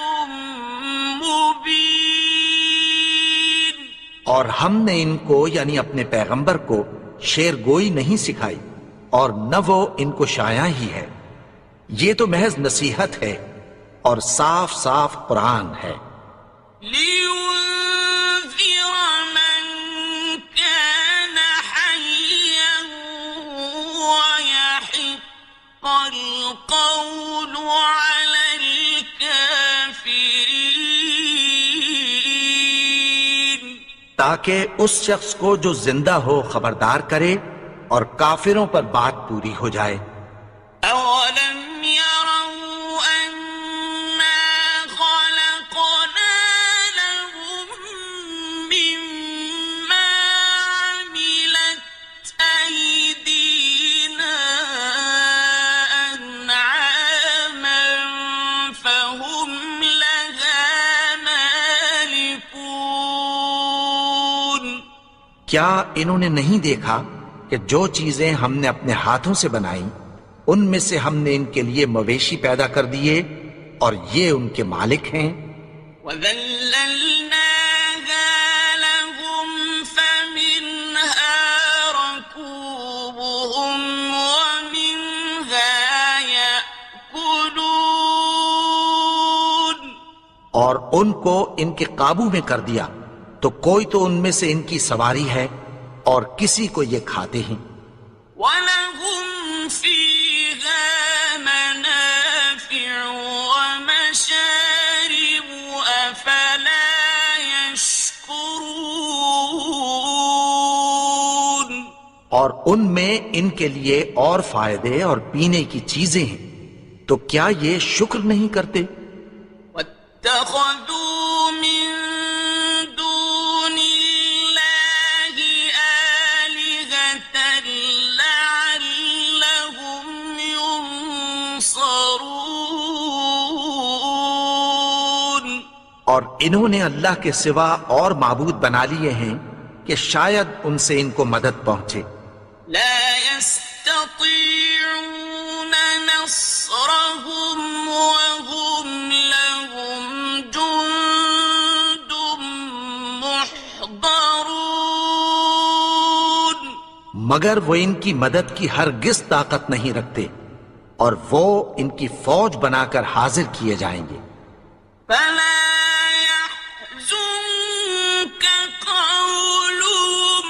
مُبِينٌ۔ اور ہم نے ان کو یعنی اپنے پیغمبر کو شعر گوئی نہیں سکھائی اور نہ وہ ان کو شایع ہی ہے، یہ تو محض نصیحت ہے اور صاف صاف قرآن ہے۔ لِيُنذِرَ مَن كَانَ حَيًّا وَيَحِقَّ الْقَوْلُ عَلَى الْكَافِرِينَ۔ تاکہ اس شخص کو جو زندہ ہو خبردار کرے اور کافروں پر بات پوری ہو جائے۔ أَوَلَمْ يَرَوْا أَنَّا خَلَقْنَا لَهُم مِّمَّا عَمِلَتْ أَيْدِينَا أَنْعَامًا فَهُمْ لَهَا مَالِكُونَ۔ کیا انہوں نے نہیں دیکھا کہ جو چیزیں ہم نے اپنے ہاتھوں سے بنائیں ان میں سے ہم نے ان کے لیے مویشی پیدا کر دیے اور یہ ان کے مالک ہیں۔ وَذَلَّلْنَاهَا لَهُمْ فَمِنْهَا رَكُوبُهُمْ وَمِنْهَا يَأْكُلُونَ۔ اور ان کو ان کے قابو میں کر دیا تو کوئی تو ان میں سے ان کی سواری ہے اور کسی کو یہ کھاتے ہیں. وَلَهُمْ فِيهَا مَنَافِعُ وَمَشَارِبُ أَفَلَا يَشْكُرُونَ. اور ان میں ان کے لیے اور فائدے اور پینے کی چیزیں ہیں، تو کیا یہ شکر نہیں کرتے؟ وَاتَّخَذُوا مِن دُونِ اللَّهِ آلِهَةً لَعَلَّهُمْ يُنصَرُونَ. اور انہوں نے اللہ کے سوا اور معبود بنا لیے ہیں کہ شاید ان سے ان کو مدد پہنچے. لا يستطيعون نصرهم وهم لهم جند محضرون. مگر وہ ان کی مدد کی ہرگز طاقت نہیں رکھتے اور وہ ان کی فوج بنا کر حاضر کیے جائیں گے. فلا يحزنك قولهم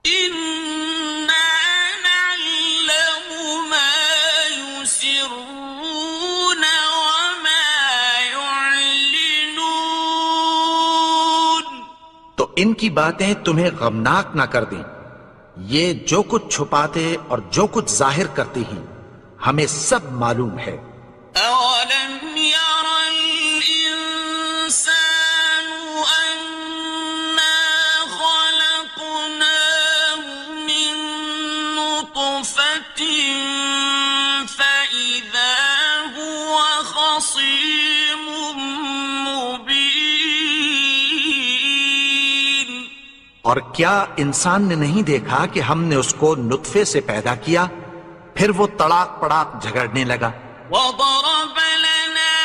إنا نعلم ما يسرون وما يعلنون. تو ان کی باتیں تمہیں غمناک نہ کر دیں. یہ جو کچھ چھپاتے اور جو کچھ ظاہر کرتے ہیں ہمیں سب معلوم ہے. أولم ير الإنسان أنا خلقناه من نطفة فإذا هو خصيم مبين. اور کیا انسان نے نہیں دیکھا کہ ہم نے اس کو نطفے سے پیدا کیا، پھر وہ تڑاک پڑاک جھگڑنے لگا. وضرب لنا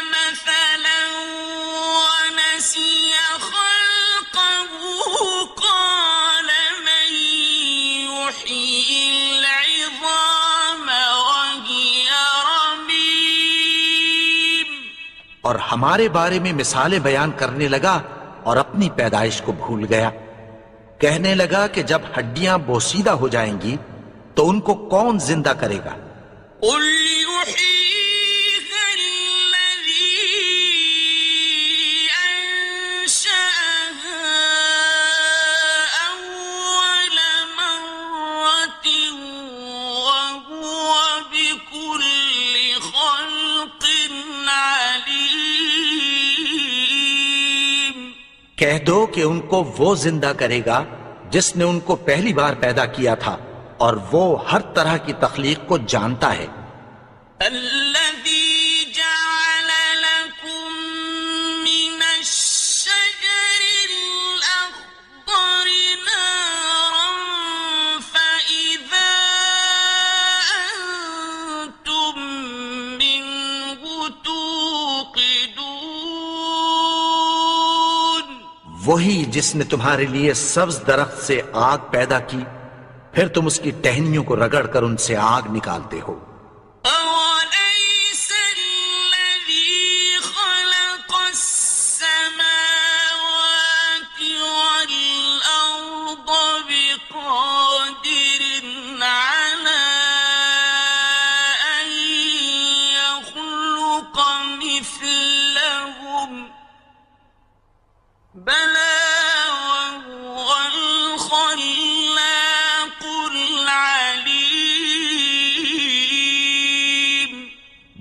مثلا ونسي خلقه قال من يحيي العظام وهي رميم. اور ہمارے بارے میں مثالیں بیان کرنے لگا اور اپنی پیدائش کو بھول گیا. کہنے لگا کہ جب ہڈیاں بوسیدہ ہو جائیں گی تو ان کو کون زندہ کرے گا؟ قل يحييها الذي أنشأها أول مرة وهو بكل خلق عليم. کہہ دو کہ ان کو وہ زندہ کرے گا جس نے ان کو پہلی بار پیدا کیا تھا، اور وہ ہر طرح کی تخلیق کو جانتا ہے. الذي جعل لكم من الشجر الأخضر نارا فإذا أنتم منه توقدون. وہی جس نے تمہارے لیے سبز درخت سے آگ پیدا کی، پھر تم اس کی ٹہنیوں کو رگڑ کر ان سے آگ نکالتے ہو. أوليس الذي خلق السماوات والأرض بقادر على أن يخلق مثلهم بلى وهو الخلاق العليم.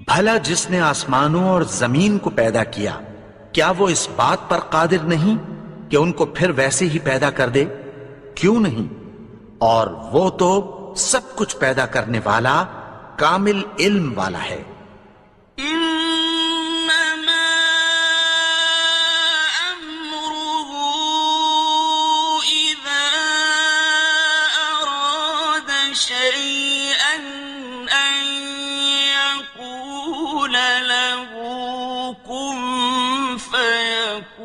بھلا جس نے آسمانوں اور زمین کو پیدا کیا، کیا وہ اس بات پر قادر نہیں کہ ان کو پھر ویسے ہی پیدا کر دے؟ کیوں نہیں؟ اور وہ تو سب کچھ پیدا کرنے والا، کامل علم والا ہے. إنما أمره إذا أراد شيئا أن يقول له كن فيكون.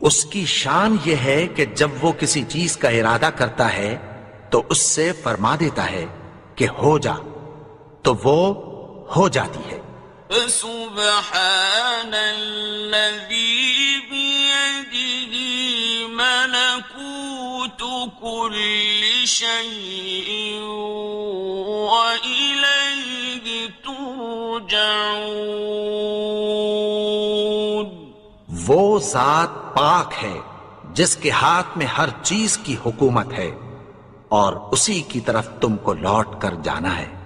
اس کی شان یہ ہے کہ جب وہ کسی چیز کا ارادہ کرتا ہے تو اس سے فرما دیتا ہے کہ ہو جا، تو وہ ہو جاتی ہے۔ فسبحان الذي بيده ملكوت كل شيء وإليه ترجعون۔ وہ ذات پاک ہے جس کے ہاتھ میں ہر چیز کی حکومت ہے اور اسی کی طرف تم کو لوٹ کر جانا ہے۔